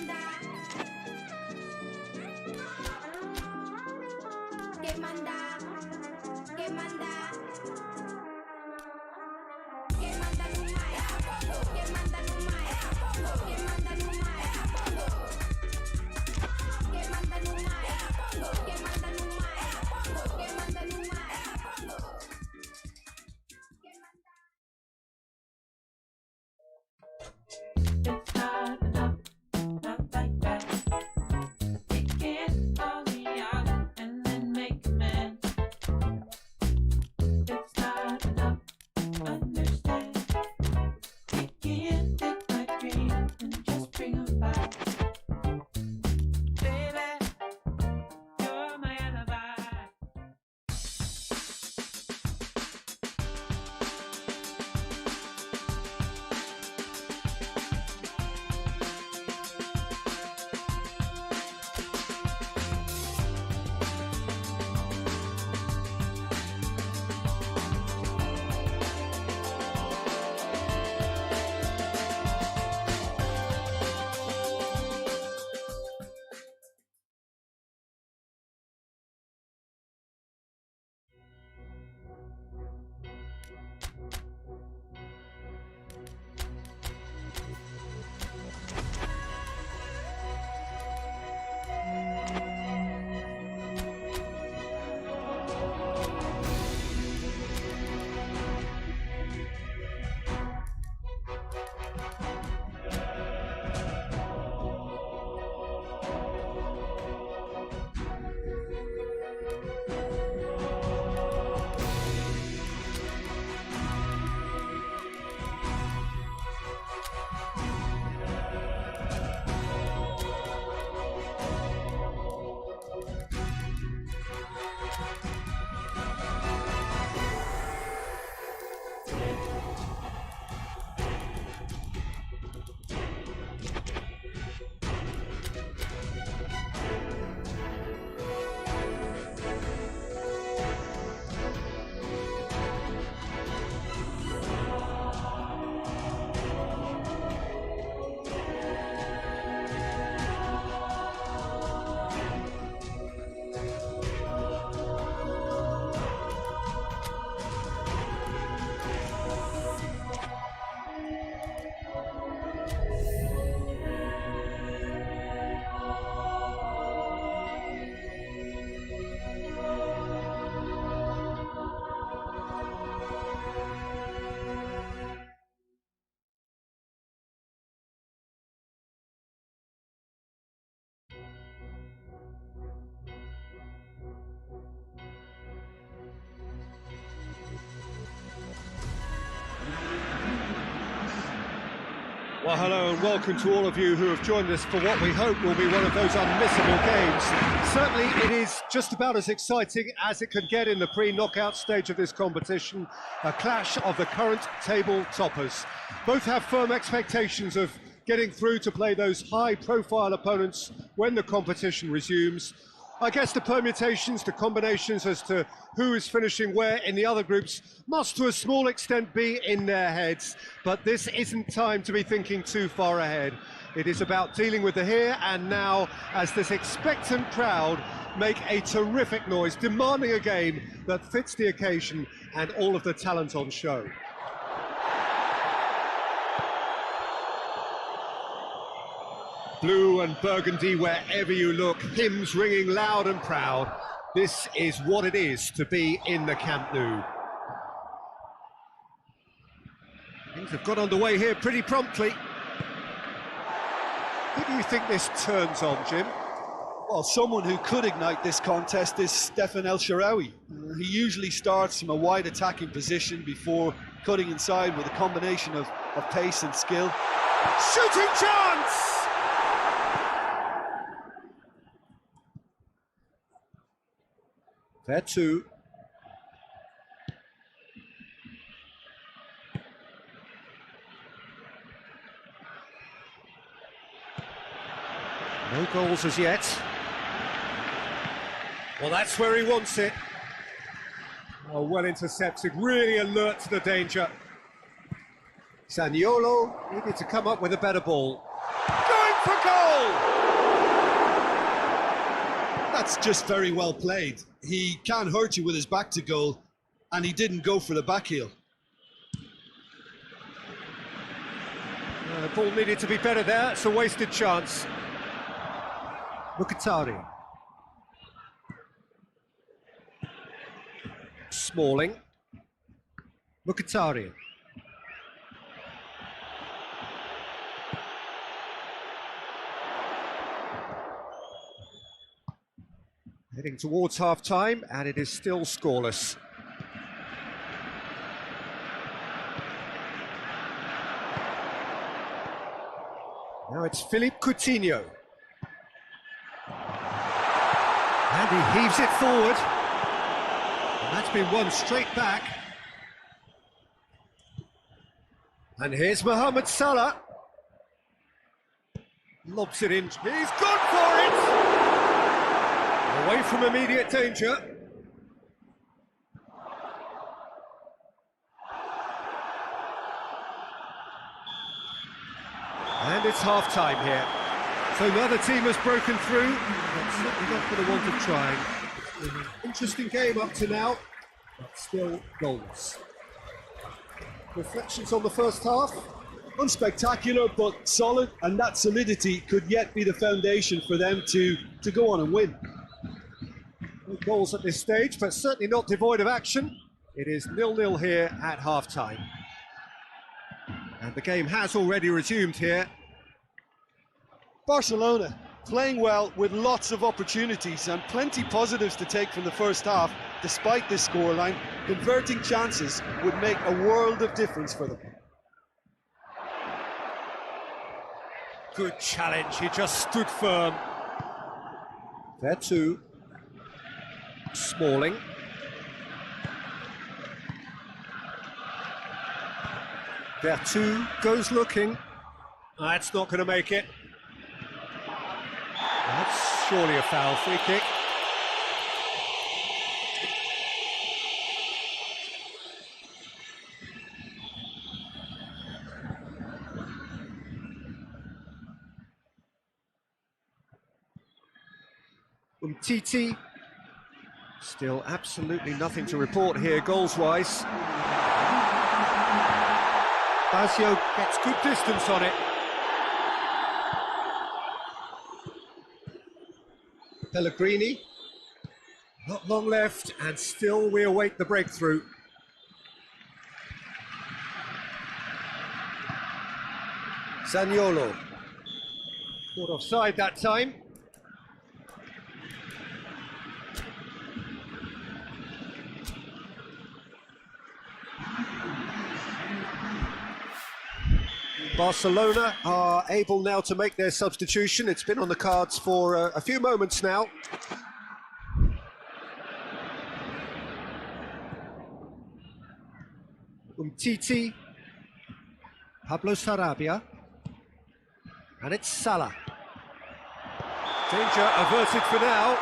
manda? ¿Qué manda? ¿Qué manda? ¿Qué manda no mais? ¿Qué manda no mais? ¿Qué manda no mais? ¿Qué manda no mais? ¿Qué manda no mais? ¿Qué manda no mais? It's not enough, not like that. You can't call me out and then make amends. It's not enough, understand. You can't take my dream and just bring 'em back. Baby, you're my alibi. Well, hello and welcome to all of you who have joined us for what we hope will be one of those unmissable games. Certainly it is just about as exciting as it could get in the pre-knockout stage of this competition, a clash of the current table toppers. Both have firm expectations of getting through to play those high-profile opponents when the competition resumes. I guess the permutations, the combinations as to who is finishing where in the other groups must to a small extent be in their heads, but this isn't time to be thinking too far ahead. It is about dealing with the here and now as this expectant crowd make a terrific noise, demanding a game that fits the occasion and all of the talent on show. Blue and burgundy wherever you look, hymns ringing loud and proud. This is what it is to be in the Camp Nou. Things have got underway here pretty promptly. Who do you think this turns on, Jim? Well, someone who could ignite this contest is Stefan El Shaarawy. He usually starts from a wide attacking position before cutting inside with a combination of pace and skill. Shooting chance! There too. No goals as yet. Well, that's where he wants it. Oh, well intercepted, really alert to the danger. Zaniolo needed to come up with a better ball. Going for goal! That's just very well played. He can't hurt you with his back to goal, and he didn't go for the back heel. The ball needed to be better there, it's a wasted chance. Mkhitaryan. Smalling. Mkhitaryan. Heading towards half-time, and it is still scoreless. Now it's Philippe Coutinho. And he heaves it forward. And that's been won straight back. And here's Mohamed Salah. Lobs it in. He's gone for it! Away from immediate danger. And it's half-time here. So another team has broken through, but certainly not for the want of trying. It's been an interesting game up to now, but still goalless. Reflections on the first half? Unspectacular, but solid, and that solidity could yet be the foundation for them to go on and win. No goals at this stage, but certainly not devoid of action. It is 0-0 here at half-time. And the game has already resumed here. Barcelona playing well with lots of opportunities and plenty positives to take from the first half. Despite this scoreline, converting chances would make a world of difference for them. Good challenge, he just stood firm. There too. Smalling. There too, goes looking. That's not going to make it. That's surely a foul, free kick. Umtiti. Still absolutely nothing to report here, goals-wise. Basio gets good distance on it. Pellegrini. Not long left, and still we await the breakthrough. Zaniolo. Caught offside that time. Barcelona are able now to make their substitution. It's been on the cards for a few moments now. Umtiti, Pablo Sarabia, and it's Salah. Danger averted for now.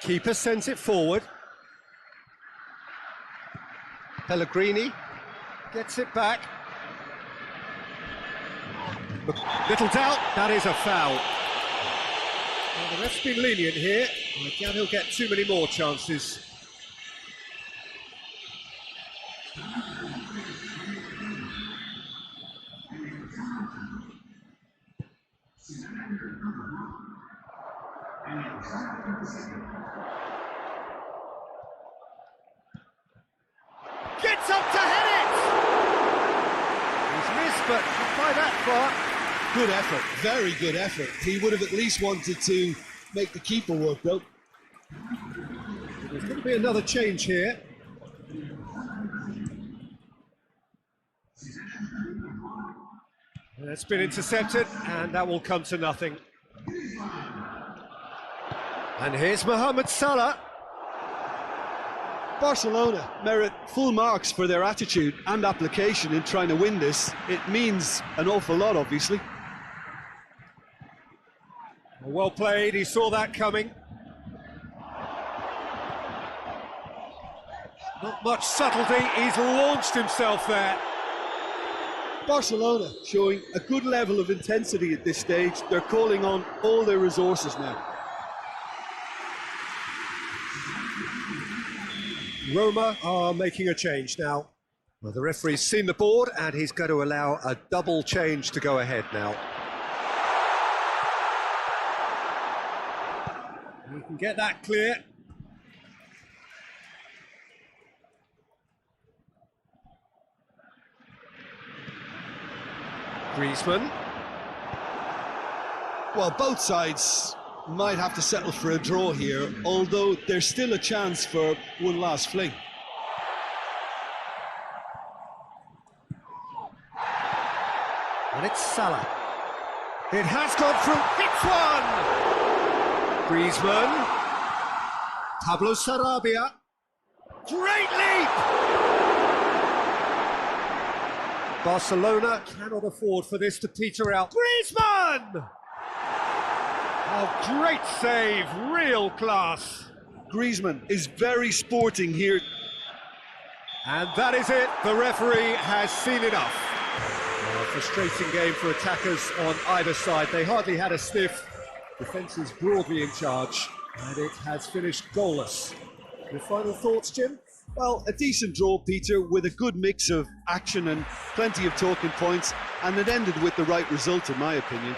Keeper sends it forward. Pellegrini gets it back. Little doubt, that is a foul. Well, the ref's been lenient here. I doubt he'll get too many more chances. Gets up to head it! He's missed, but not by that far. Good effort, very good effort. He would have at least wanted to make the keeper work, though. There's going to be another change here. And it's been intercepted, and that will come to nothing. And here's Mohamed Salah. Barcelona merit full marks for their attitude and application in trying to win this. It means an awful lot, obviously. Well played, he saw that coming. Not much subtlety, he's launched himself there. Barcelona showing a good level of intensity at this stage. They're calling on all their resources now. Roma are making a change now. Well, the referee's seen the board and he's going to allow a double change to go ahead now. We can get that clear. Griezmann. Well, both sides might have to settle for a draw here, although there's still a chance for one last fling. And it's Salah. It has gone through. It's one! Griezmann. Pablo Sarabia. Great leap! Barcelona cannot afford for this to peter out. Griezmann! Oh, great save, real class. Griezmann is very sporting here. And that is it, the referee has seen enough. A frustrating game for attackers on either side. They hardly had a sniff. Defence is broadly in charge, and it has finished goalless. Your final thoughts, Jim? Well, a decent draw, Peter, with a good mix of action and plenty of talking points, and it ended with the right result, in my opinion.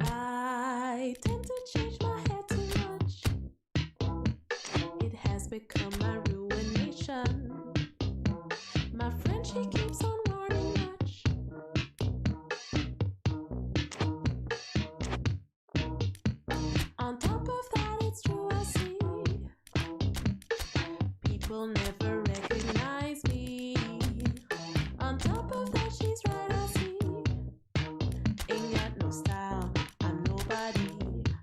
I tend to change my hair too much. It has become my ruination. My friend, she keeps on warning much. On top of that, it's true, I see people never recognize me. On top of that, she's right, I see. Ain't got no style. I'm nobody.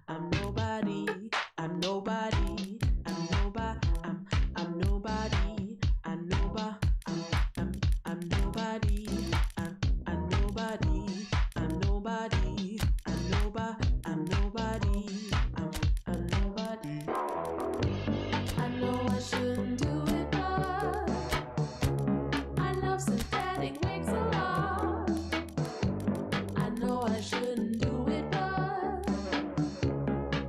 I'm nobody. I'm nobody. I'm nobody. I'm nobody. I'm nobody. I'm nobody. I'm nobody. I'm nobody. I'm nobody. I'm nobody. I'm nobody. I know I shouldn't do it, but I love synthetic wigs a lot. I know I shouldn't do it, but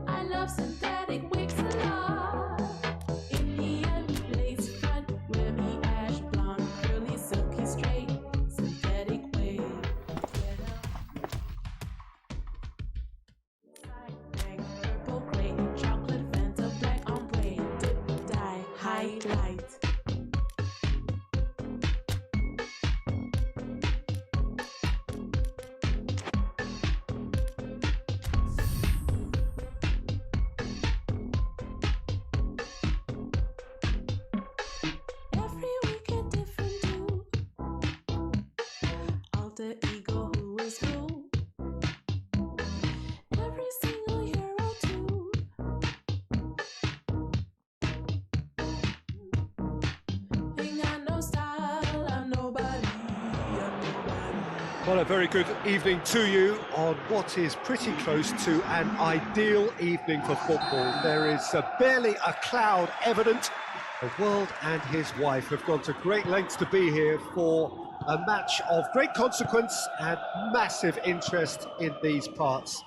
I love synthetic wigs a lot. Indian lace front, wear me ash blonde, curly, silky, straight, synthetic wave. Side bang, purple, gray, chocolate, Fanta, black, ombre, dip, dye, highlight. Well, a very good evening to you on what is pretty close to an ideal evening for football. There is barely a cloud evident. The world and his wife have gone to great lengths to be here for a match of great consequence and massive interest in these parts.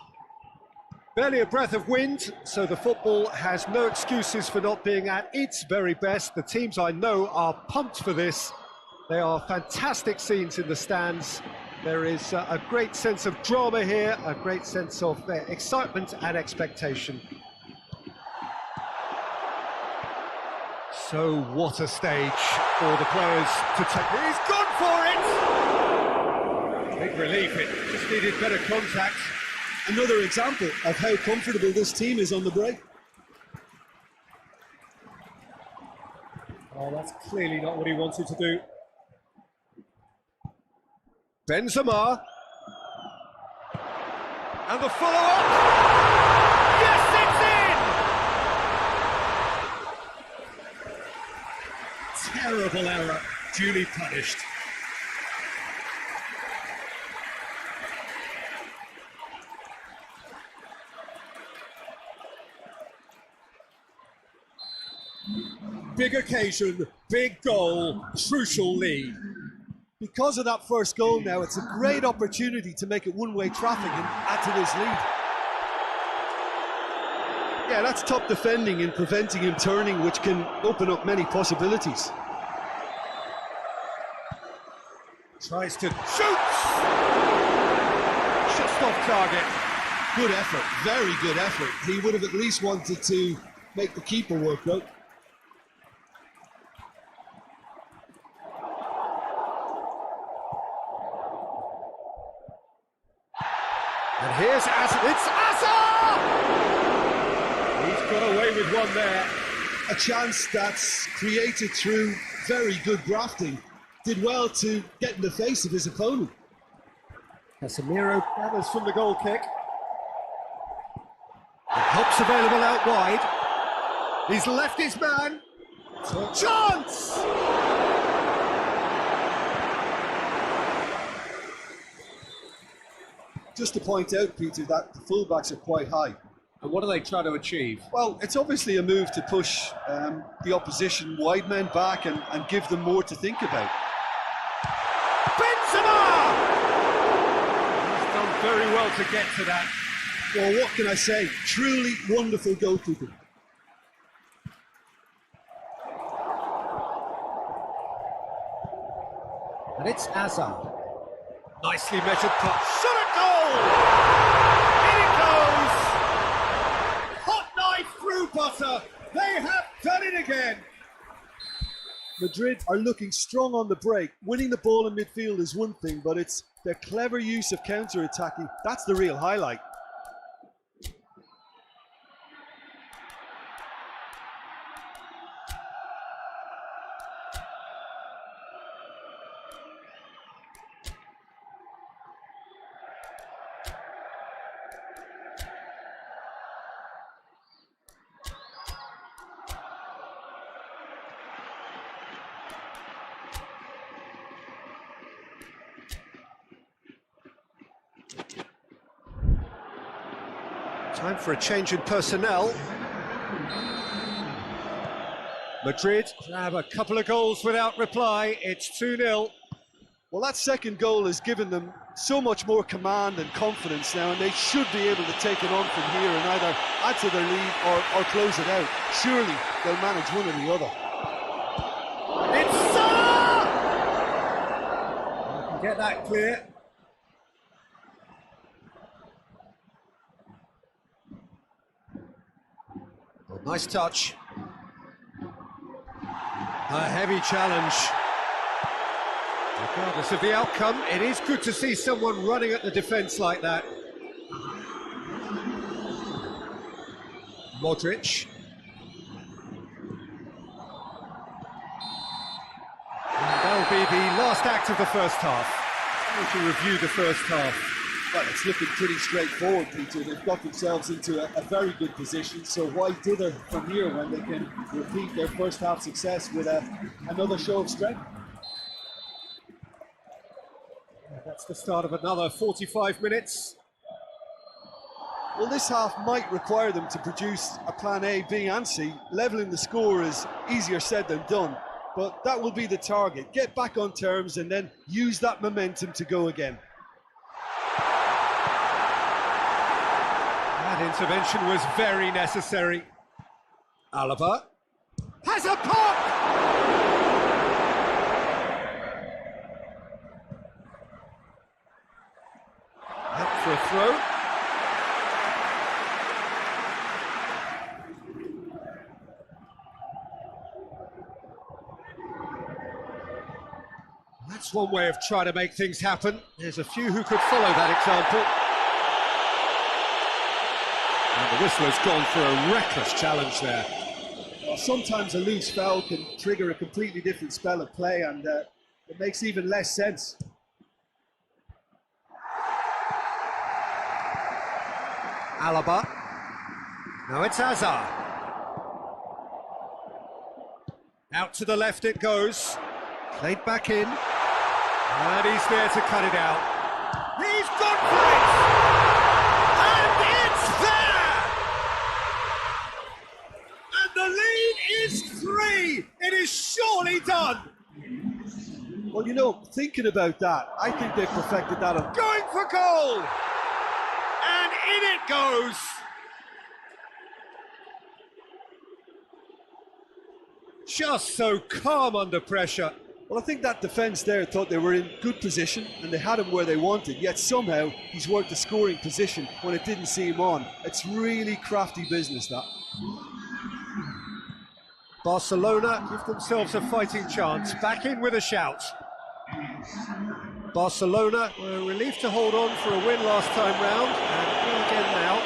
Barely a breath of wind, so the football has no excuses for not being at its very best. The teams I know are pumped for this. There are fantastic scenes in the stands. There is a great sense of drama here, a great sense of excitement and expectation. So what a stage for the players to take. He's gone for it! Big relief, it just needed better contact. Another example of how comfortable this team is on the break. Oh, that's clearly not what he wanted to do. Benzema. And the follow-up. Yes, it's in! Terrible error, duly punished. Big occasion, big goal, crucial lead. Because of that first goal now, it's a great opportunity to make it one-way traffic and add to this lead. Yeah, that's top defending and preventing him turning, which can open up many possibilities. Tries to shoots! Just off target. Good effort, very good effort. He would have at least wanted to make the keeper work out. And here's it's Asa! He's got away with one there. A chance that's created through very good grafting. Did well to get in the face of his opponent. Casemiro gathers from the goal kick. The help's available out wide. He's left his man. Chance! Just to point out, Peter, that the fullbacks are quite high. And what are they trying to achieve? Well, it's obviously a move to push the opposition wide men back and give them more to think about. Benzema! He's done very well to get to that. Well, what can I say? Truly wonderful goalkeeping. And it's Hazard. Nicely measured touch. Shot at goal! In it goes! Hot knife through butter. They have done it again. Madrid are looking strong on the break. Winning the ball in midfield is one thing, but it's their clever use of counter-attacking. That's the real highlight. Time for a change in personnel. Madrid grab a couple of goals without reply. It's 2-0. Well, that second goal has given them so much more command and confidence now, and they should be able to take it on from here and either add to their lead or close it out. Surely they'll manage one or the other. It's Salah! I can get that clear. Oh, nice touch. A heavy challenge. Regardless of the outcome, it is good to see someone running at the defence like that. Modric. And that'll be the last act of the first half. We can review the first half. Well, it's looking pretty straightforward, Peter. They've got themselves into a very good position, so why dither from here when they can repeat their first half success with another show of strength? That's the start of another 45 minutes. Well, this half might require them to produce a plan A, B and C. Levelling the score is easier said than done, but that will be the target. Get back on terms and then use that momentum to go again. That intervention was very necessary. Alaba has a pop! Out for a throw. That's one way of trying to make things happen. There's a few who could follow that example. And the whistle has gone for a reckless challenge there. Well, sometimes a loose foul can trigger a completely different spell of play, and it makes even less sense. Alaba. Now it's Hazard. Out to the left it goes. Played back in. And he's there to cut it out. He's gone for it! And it's there! And the lead is 3! It is surely done! Well, you know, thinking about that, I think they've perfected that. Going for goal! And in it goes! Just so calm under pressure. Well, I think that defence there thought they were in good position and they had him where they wanted, yet somehow he's worked a scoring position when it didn't see him on. It's really crafty business, that. Barcelona give themselves a fighting chance, back in with a shout. Barcelona were relieved to hold on for a win last time round, and here again now.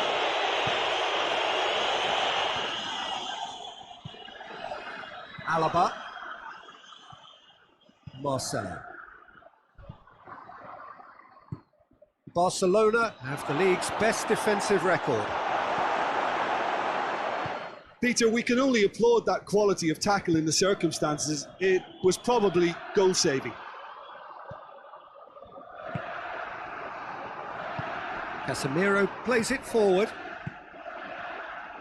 Alaba. Marcelo. Barcelona have the league's best defensive record. Peter, we can only applaud that quality of tackle in the circumstances. It was probably goal-saving. Casemiro plays it forward.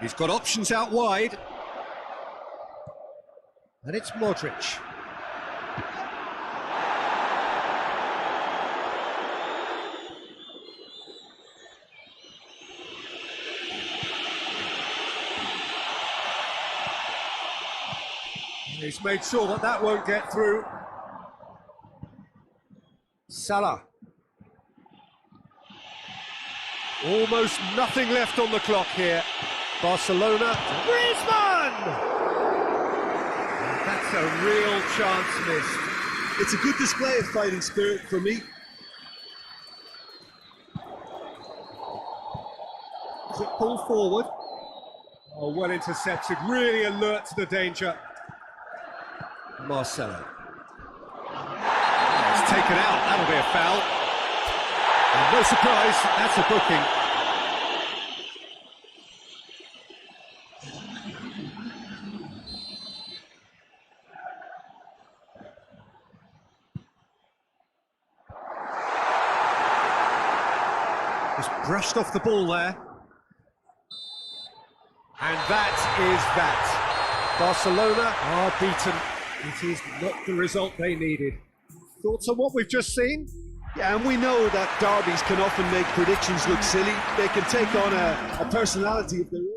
He's got options out wide. And it's Modric. He's made sure that that won't get through. Salah. Almost nothing left on the clock here. Barcelona. Griezmann! That's a real chance missed. It's a good display of fighting spirit for me. Is it pulled forward? Oh, well intercepted, really alert to the danger. Marcelo. It's taken out, that'll be a foul. And no surprise, that's a booking. Just brushed off the ball there. And that is that. Barcelona are beaten. It is not the result they needed. Thoughts on what we've just seen? Yeah, and we know that derbies can often make predictions look silly. They can take on a personality of their own.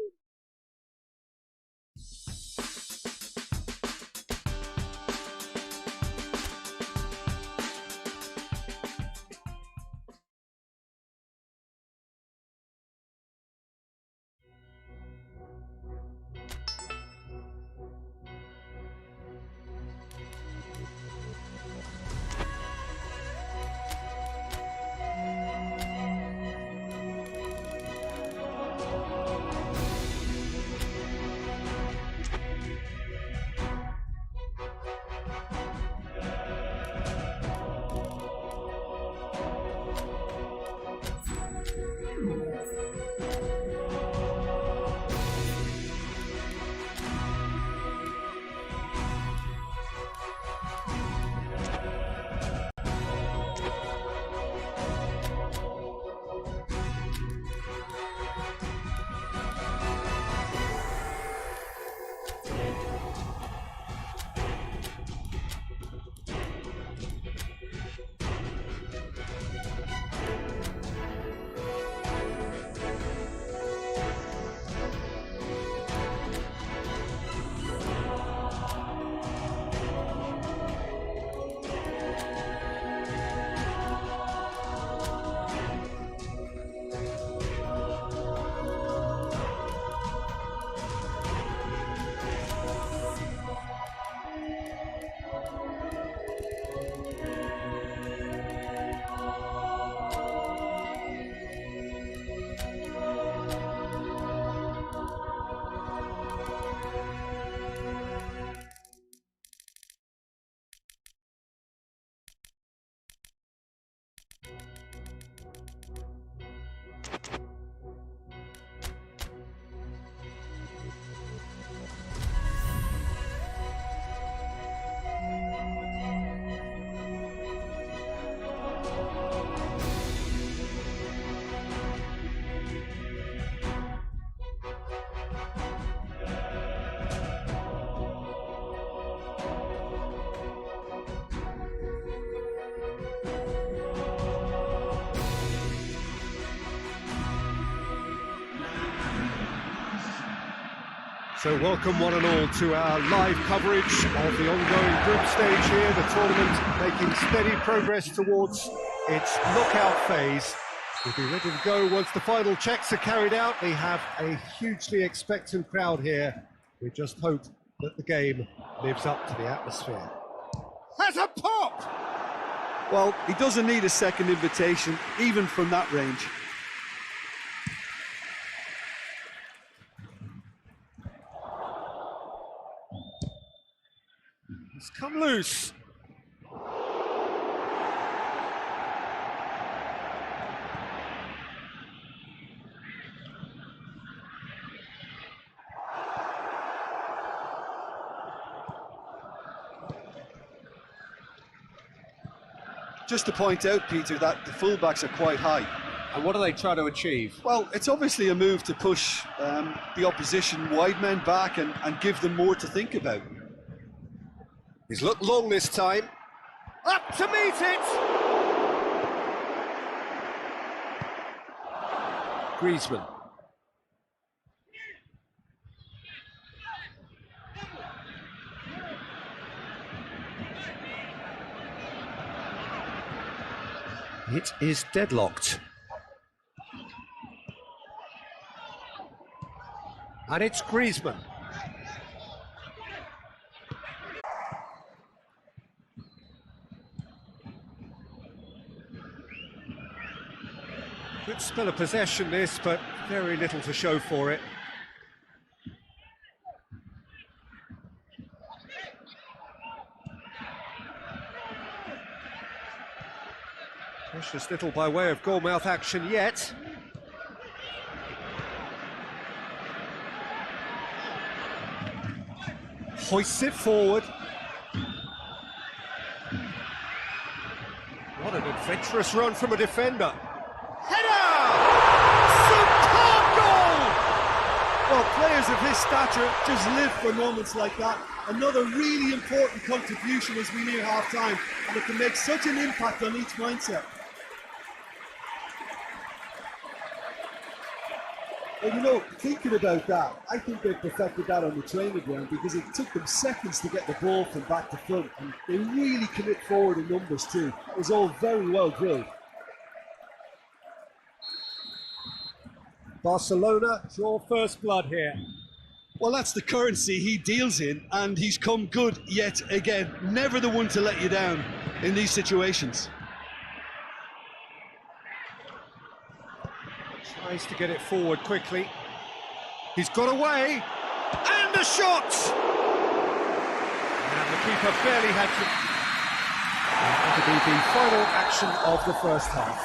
So welcome one and all to our live coverage of the ongoing group stage here, the tournament making steady progress towards its knockout phase. We'll be ready to go once the final checks are carried out. We have a hugely expectant crowd here. We just hope that the game lives up to the atmosphere. Has a pop! Well, he doesn't need a second invitation, even from that range. It's come loose. Just to point out, Peter, that the fullbacks are quite high. And what do they try to achieve? Well, it's obviously a move to push the opposition wide men back and give them more to think about. He's looked long this time. Up to meet it! Griezmann. It is deadlocked. And it's Griezmann. Good spell of possession this, but very little to show for it. Precious little by way of goalmouth action yet. Hoists it forward. What an adventurous run from a defender. Header! Superb goal! Well, players of his stature just live for moments like that. Another really important contribution as we near half-time, and it can make such an impact on each mindset. Well, you know, thinking about that, I think they perfected that on the training ground because it took them seconds to get the ball from back to front, and they really commit forward in numbers too. It was all very well drilled. Barcelona, your first blood here. Well, that's the currency he deals in, and he's come good yet again. Never the one to let you down in these situations. Tries to get it forward quickly. He's got away, and the shot! And the keeper barely had to... That will be the final action of the first half.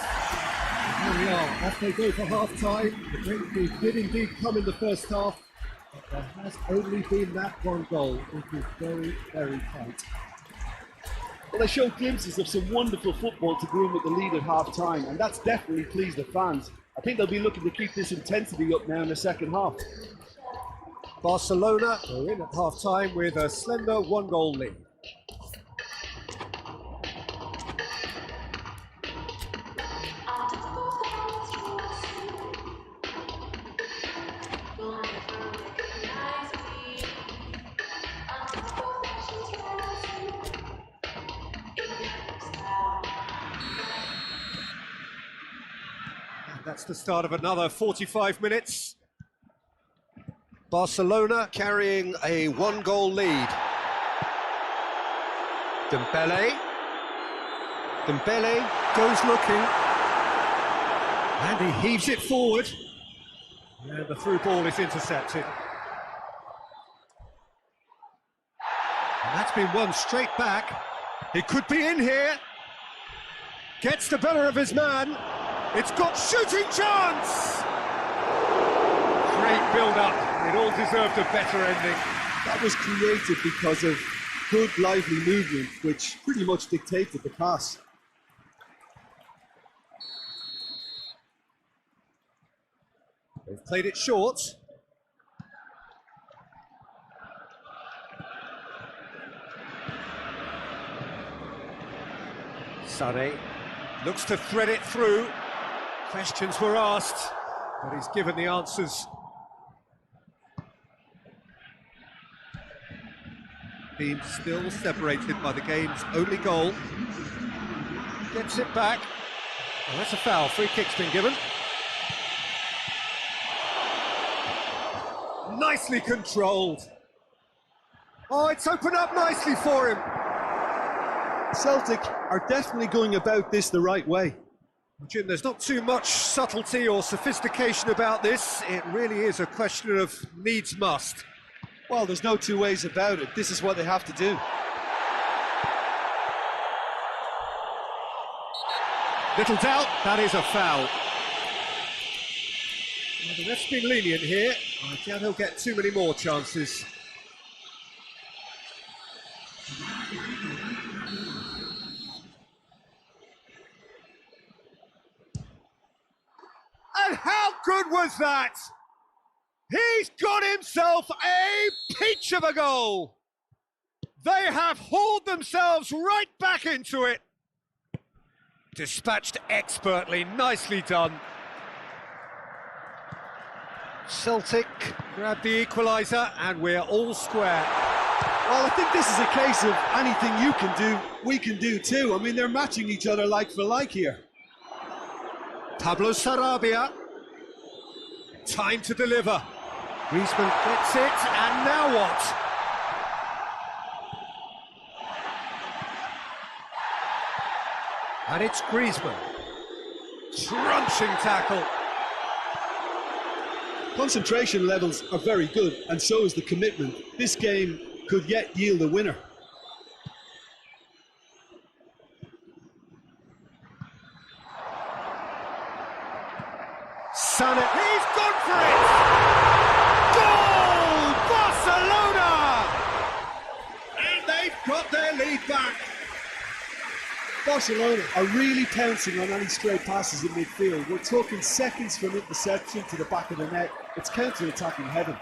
And here we are, off they go for half-time. The breakthrough did indeed come in the first half, but there has only been that one goal. It is very, very tight. Well, they showed glimpses of some wonderful football to go in with the lead at half-time, and that's definitely pleased the fans. I think they'll be looking to keep this intensity up now in the second half. Barcelona are in at half-time with a slender one-goal lead. That's the start of another 45 minutes. Barcelona carrying a one-goal lead. Dembele goes looking. And he heaves it forward. And the through ball is intercepted. And that's been won straight back. He could be in here. Gets the better of his man. It's got shooting chance! Great build-up. It all deserved a better ending. That was created because of good, lively movement, which pretty much dictated the pass. They've played it short. Sané looks to thread it through. Questions were asked, but he's given the answers. teams still separated by the game's only goal. Gets it back. Well, that's a foul. Free kick's been given. Nicely controlled. Oh, it's opened up nicely for him. Celtic are definitely going about this the right way. Jim, there's not too much subtlety or sophistication about this. It really is a question of needs must. Well, there's no two ways about it. This is what they have to do. Little doubt, that is a foul. Well, the ref's been lenient here. I doubt he'll get too many more chances. And how good was that? He's got himself a peach of a goal. They have hauled themselves right back into it. Dispatched expertly, nicely done. Celtic grab the equaliser and we're all square. Well, I think this is a case of anything you can do, we can do too. I mean, they're matching each other like for like here. Pablo Sarabia. Time to deliver. Griezmann gets it, and now what? And it's Griezmann. Crunching tackle. Concentration levels are very good, and so is the commitment. This game could yet yield a winner. Sané, he's gone for it! Goal! Barcelona! And they've got their lead back. Barcelona are really pouncing on any stray passes in midfield. We're talking seconds from interception to the back of the net. It's counter-attacking heaven.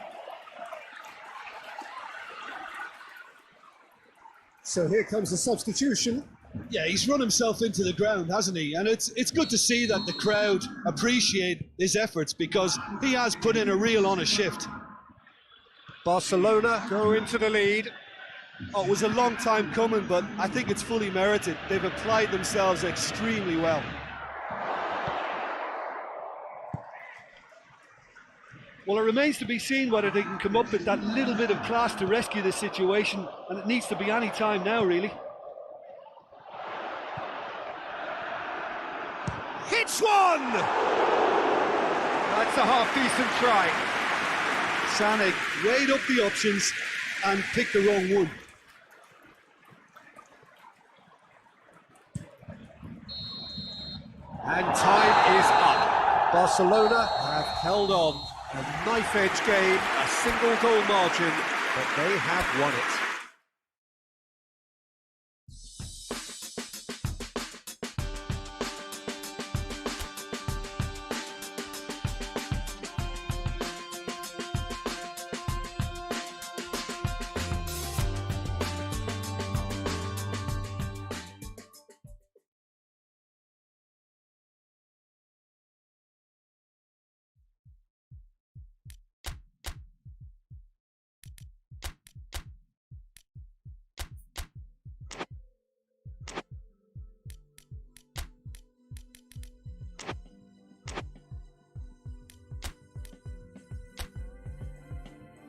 So here comes the substitution. Yeah, he's run himself into the ground, hasn't he? And it's good to see that the crowd appreciate his efforts, because he has put in a real honest shift. Barcelona go into the lead. Oh, it was a long time coming, but I think it's fully merited. They've applied themselves extremely well. Well, it remains to be seen whether they can come up with that little bit of class to rescue the situation, and it needs to be any time now, really. Hits one! That's a half-decent try. Sané weighed up the options and picked the wrong one. And time is up. Barcelona have held on. A knife-edge game, a single goal margin, but they have won it.